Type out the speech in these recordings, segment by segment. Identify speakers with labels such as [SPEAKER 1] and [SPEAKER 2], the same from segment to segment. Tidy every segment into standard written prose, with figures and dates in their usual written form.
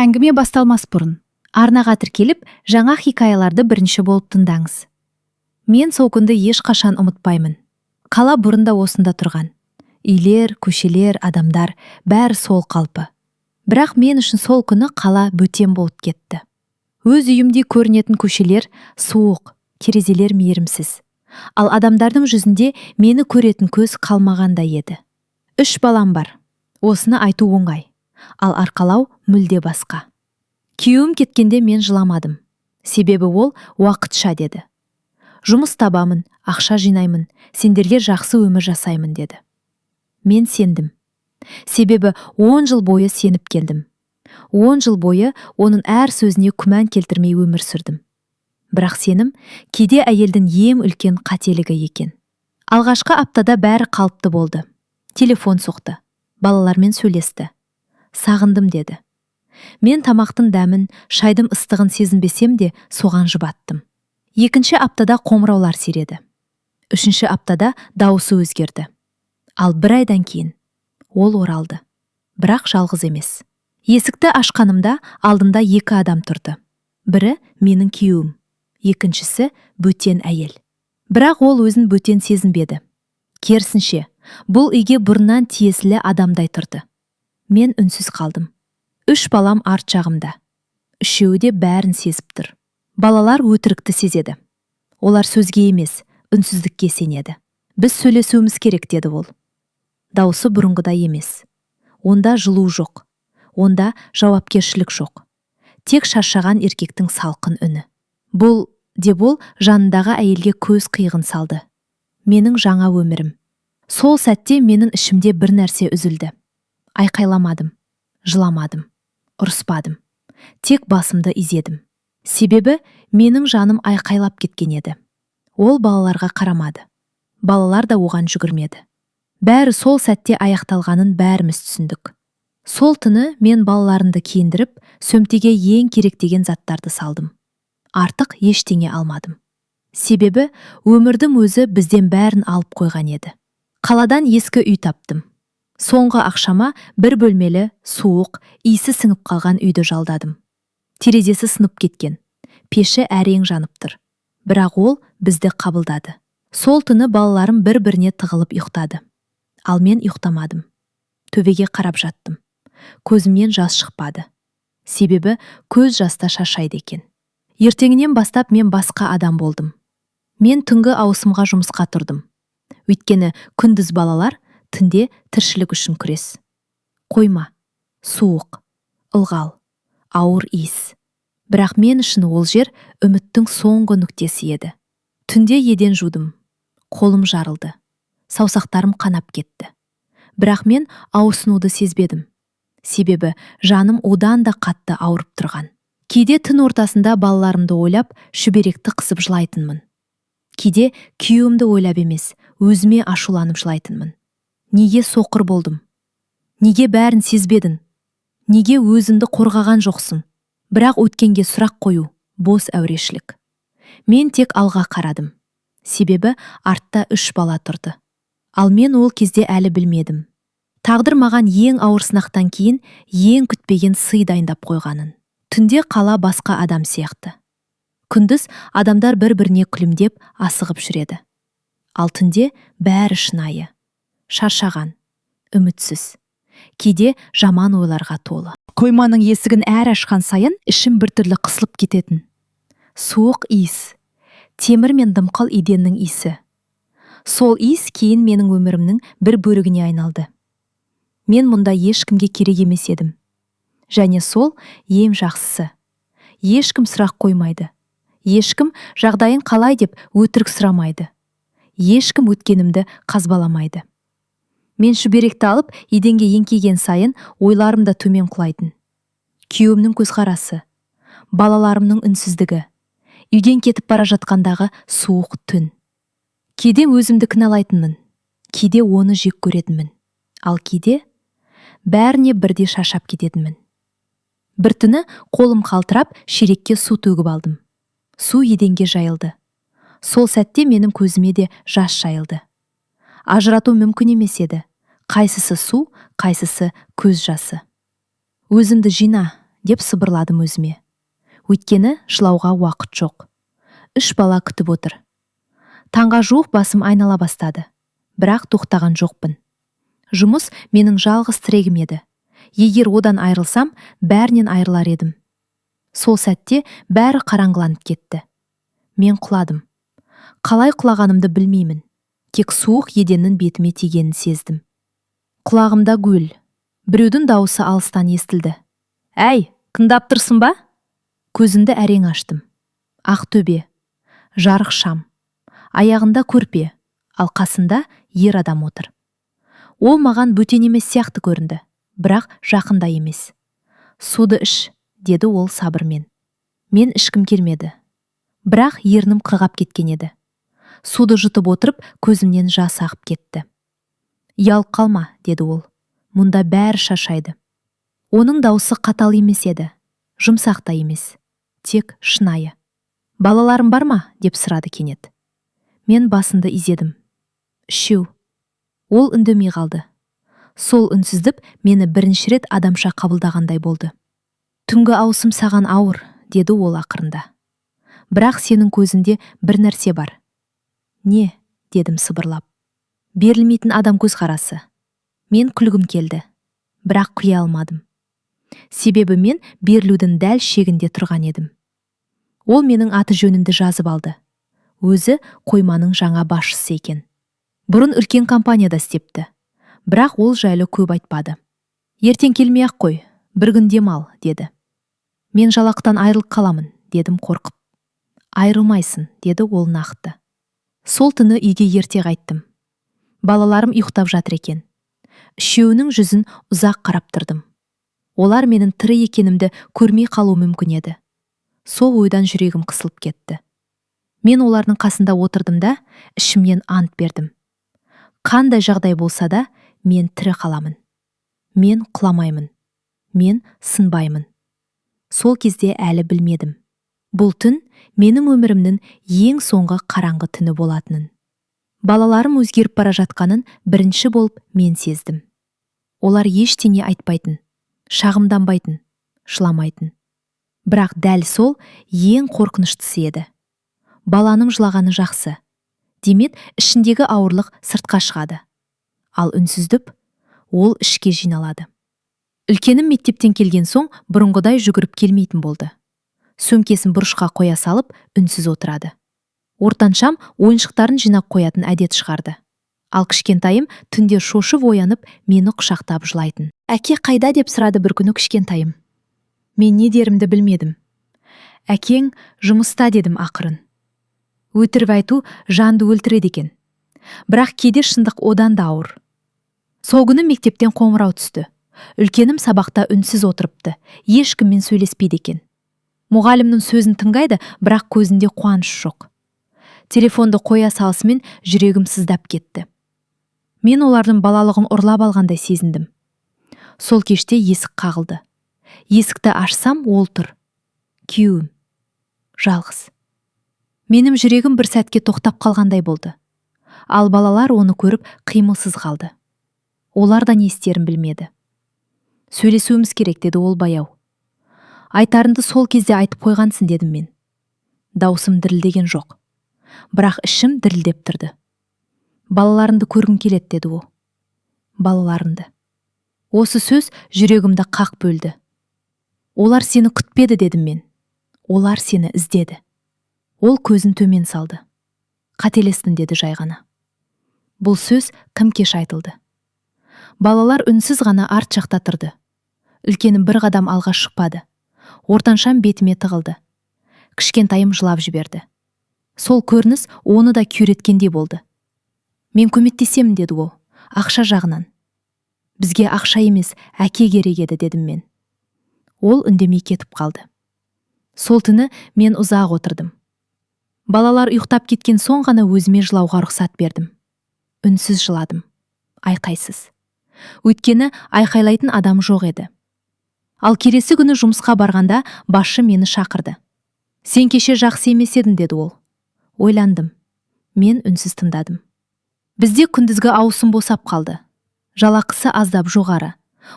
[SPEAKER 1] Әңгіме басталмас бұрын арнаға тіркеліп жаңа хикаяларды бірінші болып тыңдаңыз. Мен сол күнді ешқашан ұмытпаймын. Қала бұрында осында тұрған. Үйлер, көшелер, адамдар бәрі сол қалпы. Бірақ мен үшін сол күні қала бөтен болып кетті. Өз үйімде көрінетін көшелер суық, терезелер мейірімсіз. Ал адамдардың жүзінде мені көретін көз қалмағандай еді. 3 балам бар. Осыны айту оңай. Ал арқалау мүлде басқа. Күйеуім кеткенде мен жыламадым. Себебі ол уақытша деді. Жұмыс табамын, ақша жинаймын, сендерге жақсы өмір жасаймын деді. Мен сендім. Себебі 10 жыл бойы сеніп келдім. 10 жыл бойы оның әр сөзіне күмән келтірмей өмір сүрдім. Бірақ сенім кейде әйелдің ең үлкен қателігі екен. Алғашқы аптада бәрі қалыпты болды. Телефон соқты. Балалармен сөйлесті. Сағындым деді. Мен тамақтың дәмін, шайдың ыстығын сезінбесем де соған жұбаттым. 2 аптада қоңыраулар сиреді. 3 аптада дауысы өзгерді. Ал 1 айдан кейін ол оралды. Бірақ жалғыз емес. Есікті ашқанымда алдымда 2 адам тұрды. Бірі менің күйеуім, екіншісі бөтен әйел. Бірақ ол өзін бөтен сезінбеді. Керісінше, бұл үйге бұрыннан тиесілі адамдай тұрды. Мен үнсіз қалдым. 3 балам арт жағымда. Үшеуі де бәрін сезіп тұр. Балалар өтірікті сезеді. Олар сөзге емес, үнсіздікке сенеді. Біз сөйлесуіміз керек деді ол. Дауысы бұрынғыдай емес. Онда жылу жоқ. Онда жауапкершілік жоқ. Тек шаршаған еркектің салқын үні. Бұл, деп ол жанындағы әйелге көз қиығын салды. Менің жаңа өмірім. Сол сәтте менің ішімде бір нәрсе үзілді. Айқайламадым, жыламадым, ұрыспадым. Тек басымды изедім. Себебі менің жаным айқайлап кеткен еді. Ол балаларға қарамады. Балалар да оған жүгірмеді. Бәрі сол сәтте аяқталғанын бәріміз түсіндік. Сол түні мен балаларымды киіндіріп, сөмтеге ең керек деген заттарды салдым. Артық ештеңе алмадым. Себебі өмірдің өзі бізден бәрін алып қойған еді. Қаладан ескі үй таптым. Соңғы ақшама 1 бөлмелі, суық, иісі сіңіп қалған үйді жалдадым. Терезесі сынып кеткен. Пеші әрең жанып тұр. Бірақ ол бізді қабылдады. Сол түні балаларым бір-біріне тығылып ұйықтады. Ал мен ұйықтамадым. Төбеге қарап жаттым. Көзімнен жас шықпады. Себебі көз жаста шаршайды екен. Ертеңінен бастап мен басқа адам болдым. Мен түнгі ауысымға жұмысқа тұрдым. Өйткені күндіз балалар, түнде тіршілік үшін күрес. Қойма, суық, ылғал, ауыр иіс. Бірақ мен үшін ол жер үміттің соңғы нүктесі еді. Түнде еден жудым. Қолым жарылды. Саусақтарым қанап кетті. Бірақ мен ауырсынуды сезбедім. Себебі жаным одан да қатты ауырып тұрған. Кейде түн ортасында балаларымды ойлап, шүберекті қысып жылайтынмын. Кейде күйеуімді ойлап емес, өзіме ашуланып жылайтынмын. Неге соқыр болдым? Неге бәрін сезбедің? Неге өзіңді қорғаған жоқсың? Бірақ өткенге сұрақ қою бос әурешілік. Мен тек алға қарадым. Себебі артта 3 бала тұрды. Ал мен ол кезде әлі білмедім. Тағдыр маған ең ауыр сынақтан кейін ең күтпеген сый дайындап қойғанын. Түнде қала басқа адам сияқты. Күндіз адамдар бір-біріне күлімдеп асығып жүреді. Ал түнде бәрі шынайы. Шаршаған, үмітсіз. Кейде жаман ойларға толы. Қойманың есігін әр ашқан сайын ішім біртүрлі қысылып кететін. Суық иіс, темір мен дымқыл еденнің иісі. Сол иіс кейін менің өмірімнің бір бөлігіне айналды. Мен мұнда ешкімге керек емес едім. Және сол ең жақсысы. Ешкім сұрақ қоймайды. Ешкім жағдайын қалай деп өтірік сұрамайды. Ешкім өткенімді қазбаламайды. Мен шүберекті алып, еденге еңкейген сайын ойларым да төмен құлайтын. Күйеуімнің көзқарасы, балаларымның үнсіздігі, үйден кетіп бара жатқандағы суық түн. Кейде өзімді кінәлайтынмын, кейде оны жек көретінмін. Ал кейде бәріне бірдей шаршап кететінмін. Бір түні қолым қалтырап, шелекке су төгіп алдым. Су еденге жайылды. Сол сәтте менің көзіме де жас жайылды. Ажырату мүмкін емес еді. Қайсысы су, қайсысы көз жасы. Өзіңді жина, деп сыбырладым өзіме. Өйткені жылауға уақыт жоқ. 3 бала күтіп отыр. Таңға жуық басым айнала бастады. Бірақ тоқтаған жоқпын. Жұмыс менің жалғыз тірегім еді. Егер одан айрылсам, бәрінен айрылар едім. Сол сәтте бәрі қараңғыланып кетті. Мен құладым. Қалай құлағанымды білмеймін. Тек суық еденнің бетіме тигенін сездім. Құлағымда гүл. Біреудің дауысы алыстан естілді. «Әй, тыңдап тұрсың ба?» Көзімді әрең аштым. Ақ төбе, жарық шам. Аяғында көрпе, ал қасында ер адам отыр. Ол маған бөтен емес сияқты көрінді, бірақ жақында емес. «Суды іш», деді ол сабырмен. Мен ішкім келмеді. Бірақ ернім қығап кеткен еді. Суды жұтып отырып, көзімнен жас ағып кетті. «Ұялып қалма», деді ол. «Мұнда бәрі шаршайды». Оның дауысы қатал емес еді, жұмсақ та емес, тек шынайы. «Балаларым бар ма?» деп сұрады кенет. Мен басымды изедім. 3. Ол үндемей қалды. Сол үнсіздік мені бірінші рет адамша қабылдағандай болды. «Түнгі ауысым саған ауыр», деді ол ақырында. «Бірақ сенің көзінде бір нәрсе бар». «Не?» дедім сыбырлап. «Берілмейтін адам көзқарасы». Мен күлгім келді, бірақ құя алмадым. Себебі мен берілудің дәл шегінде тұрған едім. Ол менің аты жөнімді жазып алды. Өзі қойманың жаңа басшысы екен. Бұрын үлкен компанияда істепті. Бірақ ол жайлы көп айтпады. «Ертең келмей-ақ қой, бір күн демал», деді. «Мен жалақтан айырылып қаламын», дедім қорқып. «Айырылмайсың», деді ол нақты. Сол түні үйге ерте қайттым. Балаларым ұйықтап жатыр екен. Үшеуінің жүзін ұзақ қарап тұрдым. Олар менің тірі екенімді көрмей қалу мүмкін еді. Сол ойдан жүрегім қысылып кетті. Мен олардың қасында отырдым да, ішімнен ант бердім. Қандай жағдай болса да, мен тірі қаламын. Мен құламаймын. Мен сынбаймын. Сол кезде әлі білмедім. Бұл түн менің өмірімнің ең соңғы қараңғы түні болатынын. Балаларым өзгеріп бара жатқанын бірінші болып мен сездім. Олар ештеңе айтпайтын, шағымданбайтын, жыламайтын. Бірақ дәл сол ең қорқыныштысы еді. Баланың жылағаны жақсы. Демек, ішіндегі ауырлық сыртқа шығады. Ал үнсіздік, ол ішке жиналады. Үлкенім мектептен келген соң бұрынғыдай жүгіріп келмейтін болды. Сөмкесін бұрышқа қоя салып, үнсіз отырады. Ортаншам ойыншықтарын жинап қоятын әдет шығарды. Ал кішкентайым түнде шошып оянып, мені құшақтап жылайтын. «Әке қайда?» деп сұрады бір күні кішкентайым. Мен не дерімді білмедім. «Әкең жұмыста», дедім ақырын. Өтірік айту жанды өлтіреді екен. Бірақ кейде шындық одан да ауыр. Сол күні мектептен қоңырау түсті. Үлкенім сабақта үнсіз отырыпты, ешкіммен сөйлеспейді екен. Мұғалімнің сөзін тыңдайды, бірақ көзінде қуаныш жоқ. Телефонды қоя салысымен жүрегім сыздап кетті. Мен олардың балалығын ұрлап алғандай сезіндім. Сол кеште есік қағылды. Есікті ашсам, ол тұр. Күйеуім. Жалғыз. Менің жүрегім бір сәтке тоқтап қалғандай болды. Ал балалар оны көріп қимылсыз қалды. Олар да не істерін білмеді. «Сөйлесуіміз керек», деді ол баяу. «Айтарынды сол кезде айтып қойғансың», дедім мен. Даусым дірілдеген жоқ. Бірақ ішім дірілдеп тұрды. «Балаларыңды көргім келеді», деді ол. «Балаларыңды». Осы сөз жүрегімді қақ бөлді. «Олар сені күтпеді», дедім мен. «Олар сені іздеді». Ол көзін төмен салды. «Қателестің», деді жай ғана. Бұл сөз тым кеш айтылды. Балалар үнсіз ғана арт жақта тұрды. Үлкенім бір қадам алға шықпады. Ортаншам бетіме тығылды. Кішкентайым жылап жіберді. Сол көрініс оны да күйреткендей болды. «Мен көмектесемін», деді ол, «ақша жағынан». «Бізге ақша емес, әке керек еді», дедім мен. Ол үндемей кетіп қалды. Сол түні мен ұзақ отырдым. Балалар ұйықтап кеткен соң ғана өзіме жылауға рұқсат бердім. Үнсіз жыладым. Айқайсыз. Өйткені айқайлайтын адам жоқ еді. Ал келесі күні жұмысқа барғанда басшы мені шақырды. «Сен кеше жақсы емес едің», деді ол. Ойландым. Мен үнсіз тыңдадым. Бізде күндізгі ауысым босап қалды. Жалақысы аздап жоғары.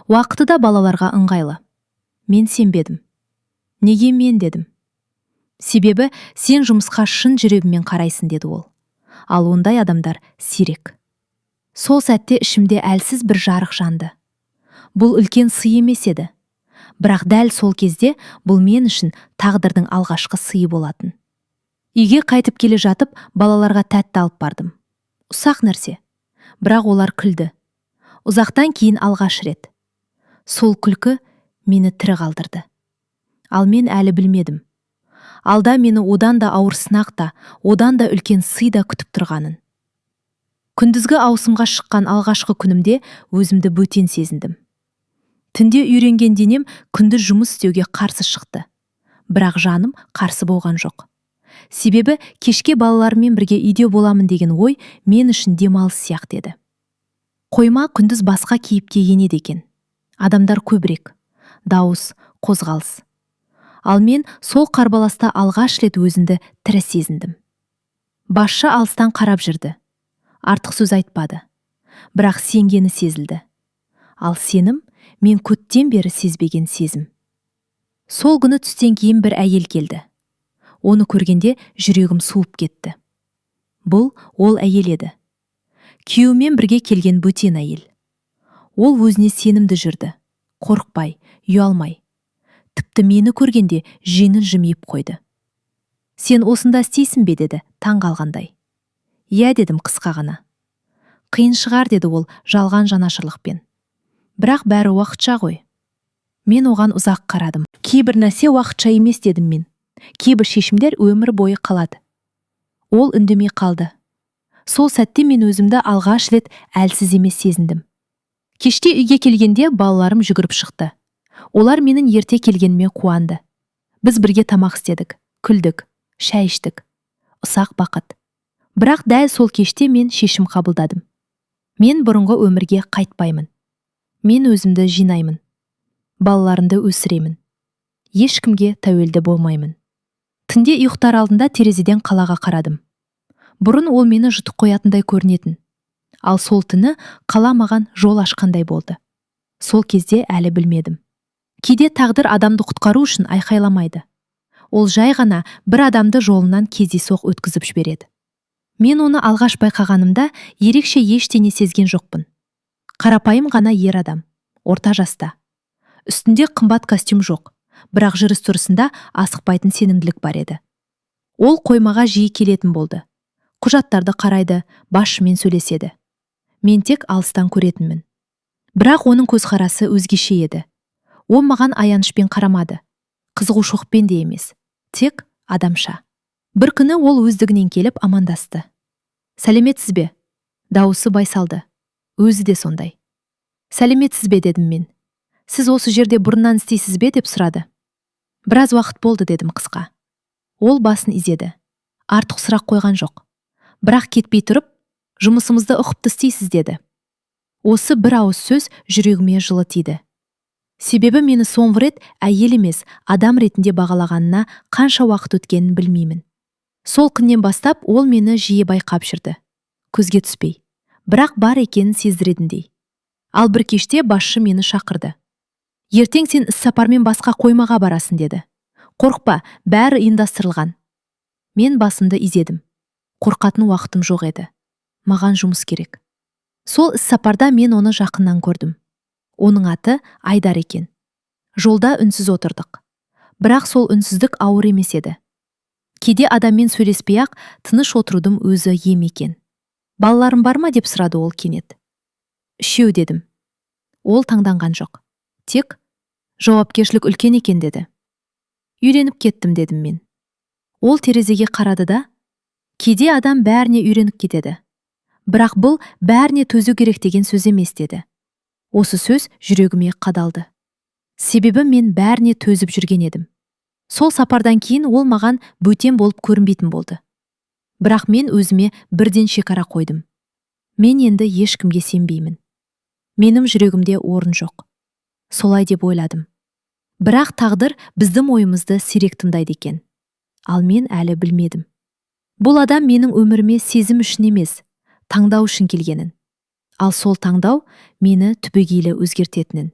[SPEAKER 1] Уақыты да балаларға ыңғайлы. Мен сенбедім. Неге мен дедім. Себебі сен жұмысқа шын жүрегіңмен қарайсың деді ол. Ал ондай адамдар сирек. Сол сәтте ішімде әлсіз бір жарық жанды. Бұл үлкен сый емес еді. Бірақ дәл сол кезде бұл мен үшін тағдырдың алғашқы сыйы болатын. Үйге қайтып келе жатып, балаларға тәтті алып бардым. Ұсақ нәрсе. Бірақ олар күлді. Ұзақтан кейін алғаш рет. Сол күлкі мені тірі қалдырды. Ал мен әлі білмедім. Алда мені одан да ауыр сынақ та, одан да үлкен сый да күтіп тұрғанын. Күндізгі ауысымға шыққан алғашқы күнімде өзімді бөтен сезіндім. Түнде үйренген денем күндіз жұмыс істеуге қарсы шықты. Бірақ жаным қарсы болған жоқ. Себебі кешке балаларыммен бірге үйде боламын деген ой мен үшін демалыс сияқты еді. Қойма күндіз басқа кейіпке енеді екен. Адамдар көбірек, дауыс, қозғалыс. Ал мен сол қарбаласта алғаш рет өзімді тірі сезіндім. Басшы алыстан қарап жүрді. Артық сөз айтпады. Бірақ сенгені сезілді. Ал сенім мен көттен бері сезбеген сезім. Сол күні түстен кейін бір әйел келді. Оны көргенде жүрегім суып кетті. Бұл ол әйел еді. Күйеуімен бірге келген бөтен әйел. Ол өзіне сенімді жүрді. Қорықпай, ұялмай. Тіпті мені көргенде жеңін жымиып қойды. Сен осында істейсің бе деді, таң қалғандай. Иә дедім қысқа ғана. Қиын шығар деді ол жалған жанашырлықпен. Бірақ бәрі уақытша ғой. Мен оған ұзақ қарадым. Кейбір нәрсе уақытша емес дедім мен. Кейбір шешімдер өмір бойы қалады. Ол үндемей қалды. Сол сәтте мен өзімді алғаш рет әлсіз емес сезіндім. Кеште үйге келгенде балаларым жүгіріп шықты. Олар менің ерте келгеніме қуанды. Біз бірге тамақ істедік, күлдік, шәй іштік. Ұсақ бақыт. Бірақ дәл сол кеште мен шешім қабылдадым. Мен бұрынғы өмірге қайтпаймын. Мен өзімді жинаймын. Балаларымды өсіремін. Ешкімге тәуелді болмаймын. Түнде ұйықтар алдында терезеден қалаға қарадым. Бұрын ол мені жұтып қоятындай көрінетін. Ал сол түні қала маған жол ашқандай болды. Сол кезде әлі білмедім. Кейде тағдыр адамды құтқару үшін айқайламайды. Ол жай ғана бір адамды жолынан кездейсоқ өткізіп жібереді. Мен оны алғаш байқағанымда ерекше ештеңе сезген жоқпын. Қарапайым ғана ер адам, орта жаста. Үстінде қымбат костюм жоқ, бірақ жүріс-тұрысында асықпайтын сенімділік бар еді. Ол қоймаға жиі келетін болды. Құжаттарды қарайды, басшымен сөйлеседі. Мен тек алыстан көретінмін. Бірақ оның көзқарасы өзгеше еді. Ол маған аянышпен қарамады. Қызығушылықпен де емес. Тек адамша. Бір күні ол өздігінен келіп амандасты. Сәлеметсіз бе? Дауысы байсалды. Өзі де сондай. Сәлеметсіз бе дедім мен. Сіз осы жерде бұрыннан істейсіз бе деп сұрады. Біраз уақыт болды дедім қысқа. Ол басын изеді. Артық сұрақ қойған жоқ. Бірақ кетпей тұрып, жұмысымызды ұқыпты істейсіз деді. Осы бір ауыз сөз жүрегіме жылы тиді. Себебі мені соңғы рет әйел емес, адам ретінде бағалағанына қанша уақыт өткенін білмеймін. Сол күннен бастап ол мені жиі байқап жүрді. Көзге түспей, бірақ бар екенін сездіретіндей. Ал бір кеште басшы мені шақырды. Ертең сен іссапармен басқа қоймаға барасың деді. Қорықпа, бәрі ұйымдастырылған. Мен басымды изедім. Қорқатын уақытым жоқ еді. Маған жұмыс керек. Сол іссапарда мен оны жақыннан көрдім. Оның аты Айдар екен. Жолда үнсіз отырдық. Бірақ сол үнсіздік ауыр емес еді. Кейде адаммен сөйлеспей-ақ тыныш отырудың өзі ем екен. Балаларым бар ма деп сұрады ол кенет. 3 дедім. Ол таңданған жоқ. Тек жауапкершілік үлкен екен деді. Үйреніп кеттім дедім мен. Ол терезеге қарады да, кейде адам бәріне үйреніп кетеді. Бірақ бұл бәріне төзу керек деген сөз емес деді. Осы сөз жүрегіме қадалды. Себебі мен бәріне төзіп жүрген едім. Сол сапардан кейін ол маған бөтен болып көрінбейтін болды. Бірақ мен өзіме бірден шекара қойдым. Мен енді ешкімге сенбеймін. Менің жүрегімде орын жоқ. Солай деп ойладым. Бірақ тағдыр біздің ойымызды сирек тыңдайды екен. Ал мен әлі білмедім. Бұл адам менің өміріме сезім үшін емес, таңдау үшін келгенін. Ал сол таңдау мені түбегейлі өзгертетінін.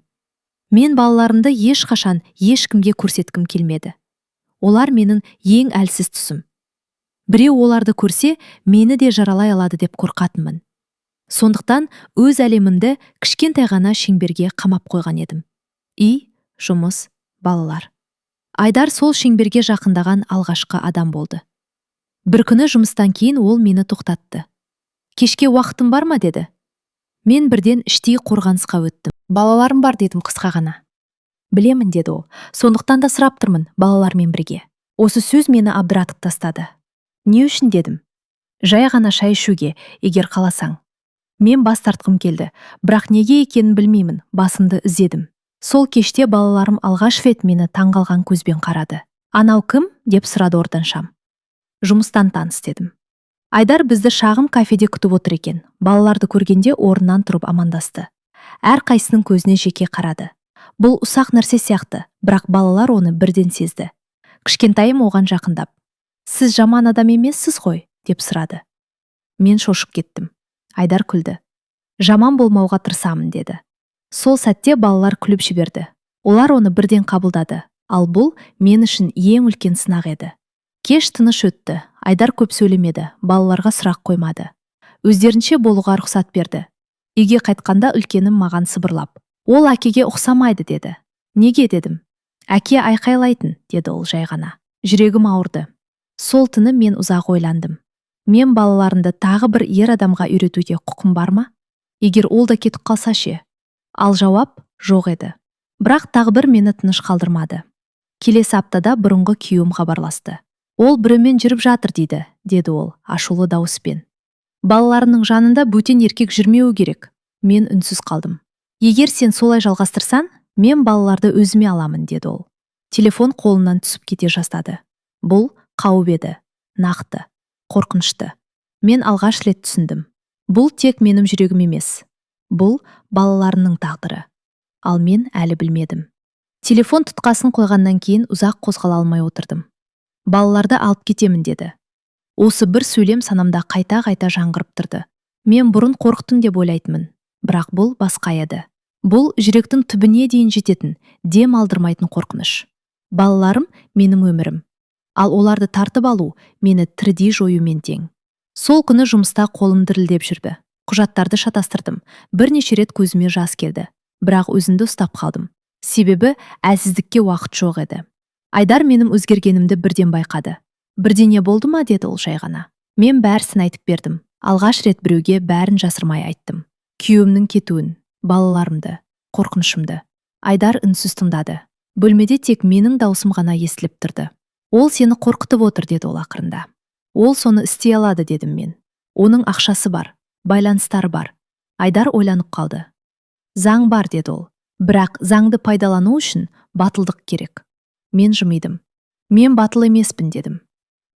[SPEAKER 1] Мен балаларымды ешқашан ешкімге көрсеткім келмеді. Олар менің ең әлсіз тұсым. Біреу оларды көрсе, мені де жаралай алады деп қорқатынмын. Сондықтан өз әлемімді кішкентай ғана шеңберге қамап қойған едім. Үй, жұмыс, балалар. Айдар сол шеңберге жақындаған алғашқы адам болды. Бір күні жұмыстан кейін ол мені тоқтатты. Кешке уақытым бар ма деді. Мен бірден іштей қорғанысқа өттім. Балаларым бар дедім қысқа ғана. Білемін деді ол. Сондықтан да сұрап тұрмын балалармен бірге. Осы сөз мені абдыратып тастады. Не үшін дедім? Жай ғана шай ішуге, егер қаласаң. Мен бас тартқым келді, бірақ неге екенін білмеймін, басымды іздедім. Сол кеште балаларым алғаш рет мені таңғалған көзбен қарады. Анау кім? Деп сұрады ортаншам. Жұмыстан таныс дедім. Айдар бізді шағын кафеде күтіп отыр екен. Балаларды көргенде орнынан тұрып амандасты. Әрқайсының көзіне жеке қарады. Бұл ұсақ нәрсе сияқты, бірақ балалар оны бірден сезді. Кішкентайым оған жақындап: "Сіз жаман адам емессіз ғой?" деп сұрады. Мен шошып кеттім. Айдар күлді. "Жаман болмауға тырысамын" деді. Сол сәтте балалар күліп жіберді. Олар оны бірден қабылдады, ал бұл мен үшін ең үлкен сынақ еді. Кеш тыныш өтті. Айдар көп сөйлемеді, балаларға сұрақ қоймады. Өздерінше болуға рұқсат берді. Үйге қайтқанда үлкенім маған сыбырлап: "Ол әкеге ұқсамайды" деді. "Неге?" дедім. "Әке айқайлайтын" деді ол жай ғана. Жүрегім ауырды. Сол түні мен ұзақ ойландым. Мен балаларымды тағы бір ер адамға үйретуге құқым бар ма? Егер ол да кетіп қалса ше? Ал жауап жоқ еді. Бірақ тағдыр мені тыныш қалдырмады. Келесі аптада бұрынғы күйеуім хабарласты. "Ол біреумен жүріп жатыр" деді ол ашулы дауыспен. "Балаларының жанында бөтен еркек жүрмеуі керек." Мен үнсіз қалдым. "Егер сен солай жалғастырсаң, мен балаларды өзіме аламын" деді ол. Телефон қолынан түсіп кете жаздады. Бұл қауіп еді, нақты, қорқынышты. Мен алғаш рет түсіндім. Бұл тек менің жүрегім емес. Бұл балаларының тағдыры. Ал мен әлі білмедім. Телефон тұтқасын қойғаннан кейін ұзақ қозғала алмай отырдым. "Балаларды алып кетемін" деді. Осы бір сөйлем санамда қайта-қайта жаңғырып тұрды. Мен бұрын қорықтым деп ойлайтынмын, бірақ бұл басқа еді. Бұл жүректің түбіне дейін жететін, дем алдырмайтын қорқыныш. Балаларым менің өмірім. Ал оларды тартып алу мені тірідей жоюмен тең. Сол күні жұмыста қолым дірілдеп жүрді. Құжаттарды шатастырдым. Бірнеше рет көзіме жас келді. Бірақ өзімді ұстап қалдым. Себебі әлсіздікке уақыт жоқ еді. Айдар менің өзгергенімді бірден байқады. "Бірдеңе болды ма?" деді ол жай ғана. Мен бәрісін айтып бердім. Алғаш рет біреуге бәрін жасырмай айттым. Күйеуімнің кетуін, балаларымды, қорқынышымды. Айдар үнсіз тыңдады. Бөлмеде тек менің даусым ғана естіліп тұрды. "Ол сені қорқытып отыр" деді ол ақырында. "Ол соны істей алады" дедім мен. "Оның ақшасы бар, байланыстары бар." Айдар ойланып қалды. "Заң бар" деді ол. "Бірақ заңды пайдалану үшін батылдық керек." Мен жымидым. "Мен батыл емеспін" дедім.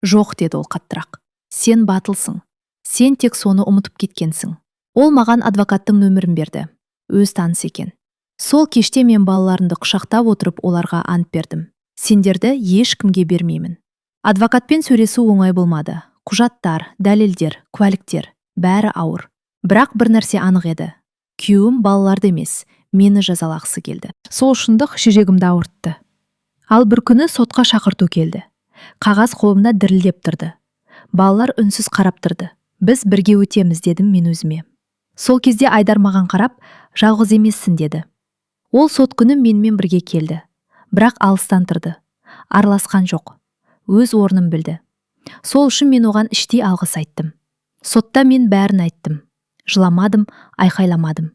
[SPEAKER 1] "Жоқ" деді ол қаттырақ. "Сен батылсың. Сен тек соны ұмытып кеткенсің." Ол маған адвокаттың нөмірін берді. Өз таныс екен. Сол кеште мен балаларымды құшақтап отырып оларға ант бердім. "Сендерді ешкімге бермеймін." Адвокатпен сөйлесу оңай болмады. Құжаттар, дәлелдер, куәліктер, бәрі ауыр. Бірақ бір нәрсе анық еді. Күйеуім балаларды емес, мені жазалағысы келді. Сол шындық жүрегімді ауыртты. Ал бір күні сотқа шақырту келді. Қағаз қолымда дірілдеп тұрды. Балалар үнсіз қарап тұрды. "Біз бірге өтеміз" дедім мен өзіме. Сол кезде Айдар маған қарап, "Жалғыз емессің" деді. Ол сот күні менімен бірге келді. Бірақ алыстан тұрды. Араласқан жоқ. Өз орнын білді. Сол үшін мен оған іштей алғыс айттым. Сотта мен бәрін айттым. Жыламадым, айқайламадым.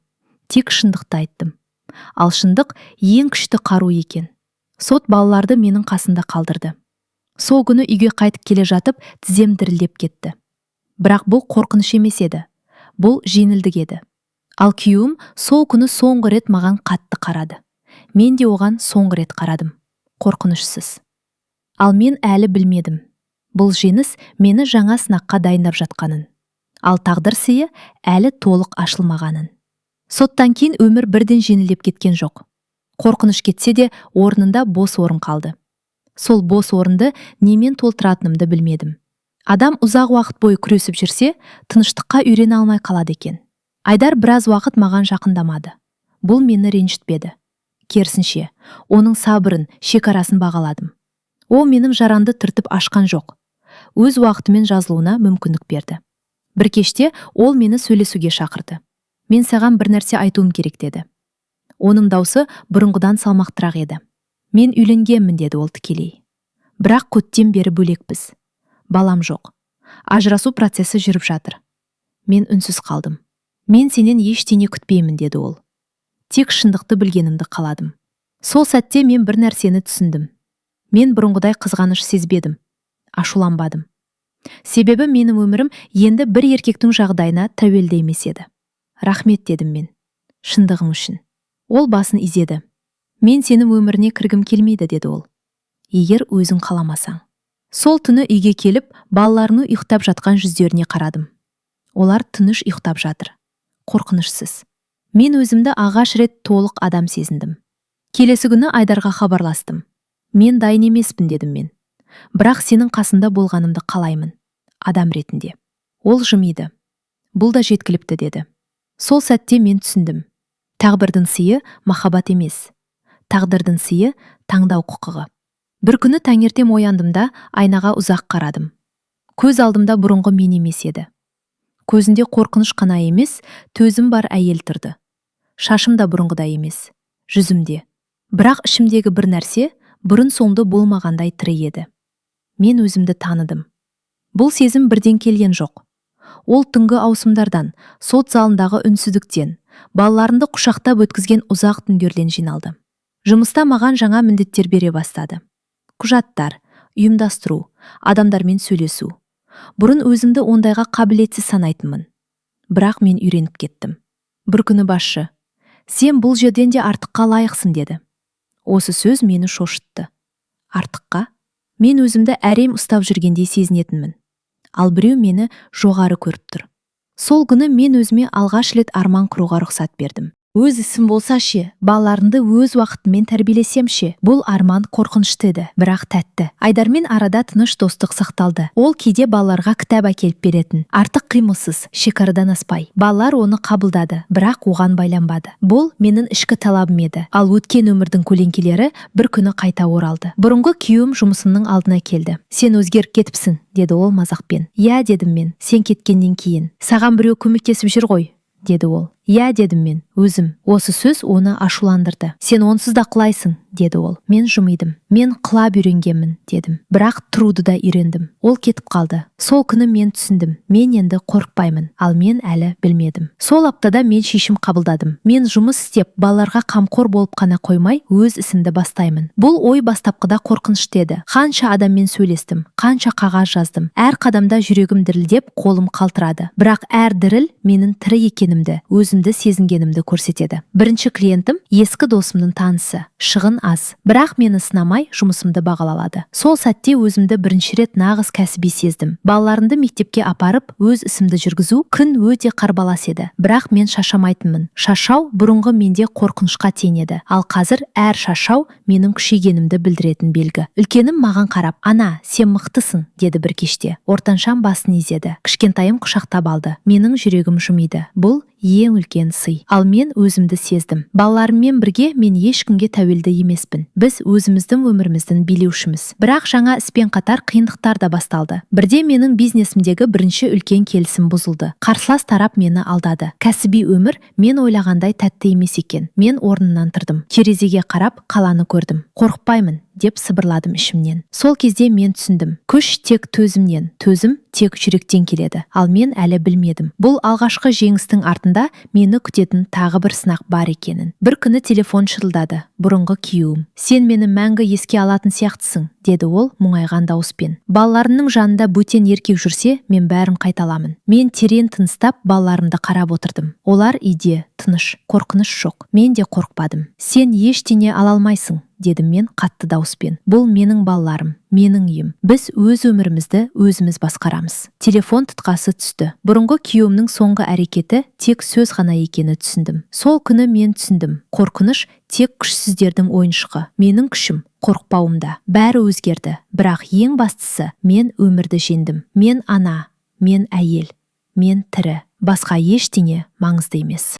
[SPEAKER 1] Тек шындықты айттым. Ал шындық ең күшті қару екен. Сот балаларды менің қасында қалдырды. Сол күні үйге қайтып келе жатып, тізем дірілдеп кетті. Бірақ бұл қорқыныш емес еді. Бұл жеңілдік еді. Ал күйеуім сол күні соңғы рет маған қатты қарады. Мен де оған соңғы рет қарадым. Қорқынышсыз. Ал мен әлі білмедім. Бұл жеңіс мені жаңа сынаққа дайындап жатқанын. Ал тағдыр сыйы әлі толық ашылмағанын. Соттан кейін өмір бірден жеңілдеп кеткен жоқ. Қорқыныш кетсе де орнында бос орын қалды. Сол бос орынды немен толтыратынымды білмедім. Адам ұзақ уақыт бойы күресіп жүрсе, тыныштыққа үйрене алмай қалады екен. Айдар біраз уақыт маған жақындамады. Бұл мені ренжітпеді. керісінше, оның сабырын, шекарасын бағаладым. Ол менің жарамды түртіп ашқан жоқ. Өз уақытымен жазылуына мүмкіндік берді. Бір кеште ол мені сөйлесуге шақырды. Мен саған бір нәрсе айтуым керек деді. Оның даусы бұрынғыдан салмақтырақ еді. Мен үйленгенмін деді ол тікелей. Бірақ көптен бері бөлекпіз. Балам жоқ. Ажырасу процесі жүріп жатыр. Мен үнсіз қалдым. Мен сенен ештеңе күтпеймін деді ол. Тек шындықты білгенімді қаладым. Сол сәтте мен бір нәрсені түсіндім. Мен бұрынғыдай қызғаныш сезбедім. Ашуланбадым. Себебі менің өмірім енді бір еркектің жағдайына тәуелді емес еді. Рахмет дедім мен. Шындығым үшін. Ол басын изеді. Мен сенің өміріне кіргім келмейді деді ол. Егер өзің қаламасаң. Сол түні үйге келіп, балаларының ұйықтап жатқан жүздеріне қарадым. Олар тыныш ұйықтап жатыр. Қорқынышсыз. Мен өзімді алғаш рет толық адам сезіндім. Келесі күні Айдарға хабарластым. Мен дайын емеспін дедім мен. Бірақ сенің қасында болғанымды қалаймын. Адам ретінде. Ол жымиды. Бұл да жеткілікті деді. Сол сәтте мен түсіндім. Тағдырдың сыйы махаббат емес. Тағдырдың сыйы таңдау құқығы. Бір күні таңертең ояндым да айнаға ұзақ қарадым. Көз алдымда бұрынғы мен емес еді. Көзінде қорқыныш қана емес, төзім бар әйел тұрды. Шашым да бұрынғыдай емес. Жүзімде. Бірақ ішімдегі бір нәрсе бұрын соңды болмағандай тірі еді. Мен өзімді таныдым. Бұл сезім бірден келген жоқ. Ол түнгі ауысымдардан, сот залындағы үнсіздіктен, балаларымды құшақтап өткізген ұзақ түндерден жиналды. Жұмыста маған жаңа міндеттер бере бастады. Құжаттар, ұйымдастыру, адамдармен сөйлесу. Бұрын өзімді ондайға қабілетсіз санайтынмын. Бірақ мен үйреніп кеттім. Бір күні басшы, сен бұл жерден де артыққа лайықсың деді. Осы сөз мені шошытты. Артыққа? Мен өзімді әрем ұстап жүргендей сезінетінмін. Ал біреу мені жоғары көріп тұр. Сол күні мен өзіме алғаш рет арман құруға рұқсат бердім. Өз ісім болса ше, балаларымды өз уақытымен тәрбиелесем ше. Бұл арман қорқынышты еді, бірақ тәтті. Айдармен арада тыныш достық сақталды. Ол кейде балаларға кітап әкеліп беретін. Артық қимылсыз, шекарадан аспай. Балалар оны қабылдады, бірақ оған байланбады. Бұл менің ішкі талабым еді. Ал өткен өмірдің көлеңкелері бір күні қайта оралды. Бұрынғы күйеуім жұмысымның алдына келді. Сен өзгеріп кетіпсің, деді ол мазақпен. Я, дедім мен, сен кеткеннен кейін. Саған біреу көмектесіп жүр ғой, деді ол. Я, дедім мен, өзім. Осы сөз оны ашуландырды. Сен онсыз да құлайсың, деді ол. Мен жымидым. Мен құлап үйренгенмін, дедім. Бірақ тұруды да үйрендім. Ол кетіп қалды. Сол күні мен түсіндім. Мен енді қорықпаймын, ал мен әлі білмедім. Сол аптада мен шешім қабылдадым. Мен жұмыс істеп, балаларға қамқор болып қана қоймай, өз ісімді бастаймын. Бұл ой бастапқыда қорқынышты еді. Қанша адаммен сөйлестім, қанша қағаз жаздым. Әр қадамда жүрегім дірілдеп, қолым қалтырады. Бірақ әр діріл менің тірі екенімді, өзімді сезінгенімді көрсетеді. Бірінші клиентім ескі досымның танысы. Шығын аз. Бірақ мені сынамай жұмысымды бағалалады. Сол сәтте өзімді бірінші рет нағыз кәсіби сездім. Балаларымды мектепке апарып, өз ісімді жүргізу күн өте қарбалас еді. Бірақ мен шаршамайтынмын. Шаршау бұрынғы менде қорқынышқа теңеді. Ал қазір әр шаршау менің күшейгенімді білдіретін белгі. Үлкенім маған қарап, ана, сен мықтысың, деді бір кеште. Ортаншам басын изеді. Кішкентайым құшақтап алды. Менің жүрегім жымиды. Бұл ең үлкен сый. Ал мен өзімді сездім. Балаларыммен бірге мен ешкімге тәуелді емеспін. Біз өзіміздің өміріміздің билеушіміз. Бірақ жаңа іспен қатар қиындықтар да басталды. Бірде менің бизнесімдегі бірінші үлкен келісім бұзылды. Қарсылас тарап мені алдады. Кәсіби өмір мен ойлағандай тәтті емес екен. Мен орнымнан тұрдым. Терезеге қарап қаланы көрдім. Қорықпаймын, деп сыбырладым ішімнен. Сол кезде мен түсіндім. Күш тек төзімнен, төзім тек жүректен келеді. Ал мен әлі білмедім. Бұл алғашқы жеңістің артында мені күтетін тағы бір сынақ бар екенін. Бір күні телефон шырылдады. Бұрынғы күйеуім. Сен мені мәңгі еске алатын сияқтысың, деді ол мұңайған дауыспен. Балаларымның жанында бөтен еркек жүрсе, мен бәрін қайталамын. Мен терең тыныстап, балаларымды қарап отырдым. Олар үйде, тыныш, қорқыныш жоқ. Мен де қорықпадым. Сен ештеңе ала алмайсың, дедім мен қатты дауыспен. Бұл менің балаларым, менің үйім. Біз өз өмірімізді өзіміз басқарамыз. Телефон тұтқасы түсті. Бұрынғы күйеуімнің соңғы әрекеті тек сөз ғана екені түсіндім. Сол күні мен түсіндім. Қорқыныш тек күшсіздердің ойыншығы. Менің күшім қорықпауымда. Бәрі өзгерді. Бірақ ең бастысы, мен өмірді жеңдім. Мен ана, мен әйел, мен тірі. Басқа ештеңе маңызды емес.